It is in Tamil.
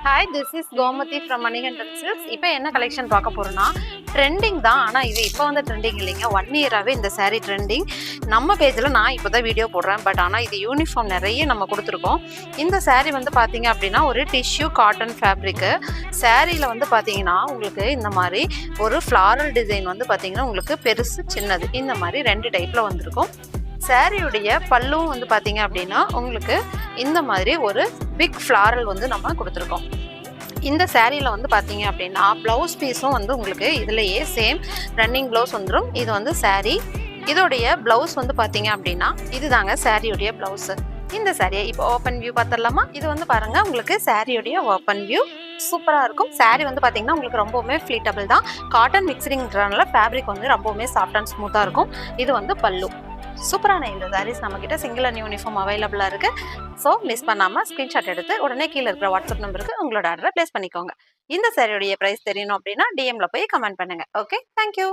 Hi, this is Gomathi from Manikandan silks. இப்போ என்ன கலெக்ஷன் பார்க்க போகிறோன்னா, ட்ரெண்டிங் தான். ஆனால் இது இப்போ வந்து ட்ரெண்டிங் இல்லைங்க, 1 இயராகவே இந்த saree ட்ரெண்டிங். நம்ம பேஜில் நான் இப்போ தான் வீடியோ போடுறேன். பட் ஆனால் இது யூனிஃபார்ம் நிறைய நம்ம கொடுத்துருக்கோம். இந்த saree வந்து பார்த்தீங்க அப்படின்னா ஒரு டிஷ்யூ காட்டன் ஃபேப்ரிக்கு. சாரியில் வந்து பார்த்தீங்கன்னா உங்களுக்கு இந்த மாதிரி ஒரு ஃப்ளாரல் டிசைன் வந்து பார்த்தீங்கன்னா உங்களுக்கு பெருசு சின்னது இந்த மாதிரி 2 டைப்பில் வந்திருக்கும். சாரியுடைய பல்லும் வந்து பார்த்தீங்க அப்படின்னா உங்களுக்கு இந்த மாதிரி ஒரு பிக் ஃப்ளாரல் வந்து நம்ம கொடுத்துருக்கோம். இந்த சாரியில் வந்து பார்த்தீங்க அப்படின்னா ப்ளவுஸ் பீஸும் வந்து உங்களுக்கு இதுலேயே சேம் ரன்னிங் ப்ளவுஸ் வந்துடும். இது வந்து சாரி, இதோடைய ப்ளவுஸ் வந்து பார்த்தீங்க அப்படின்னா இதுதாங்க சாரியுடைய ப்ளவுஸு. இந்த சாரியை இப்போ ஓப்பன் வியூ பார்த்துடலாமா? இது வந்து பாருங்கள் உங்களுக்கு சாரியுடைய ஓப்பன் வியூ சூப்பராக இருக்கும். சாரி வந்து பார்த்தீங்கன்னா உங்களுக்கு ரொம்பவுமே ஃப்ளீட்டபிள் தான். காட்டன் மிக்சிங்கிறனால ஃபேப்ரிக் வந்து ரொம்பவுமே சாஃப்ட் அண்ட் ஸ்மூத்தாக இருக்கும். இது வந்து பல்லு. சூப்பரான இந்த சாரீஸ் நம்மக்கிட்ட சிங்கிள் அண்ட் யூனிஃபார்ம் அவைலபிளாக இருக்குது. ஸோ மிஸ் பண்ணாமல் ஸ்க்ரீன்ஷாட் எடுத்து உடனே கீழே இருக்கிற வாட்ஸ்அப் நம்பருக்கு உங்களோட ஆர்டரை ப்ளேஸ் பண்ணிக்கோங்க. இந்த சாரியோடைய ப்ரைஸ் தெரியணும் அப்படின்னா டிஎம்ல போய் கமெண்ட் பண்ணுங்கள். Okay, thank you.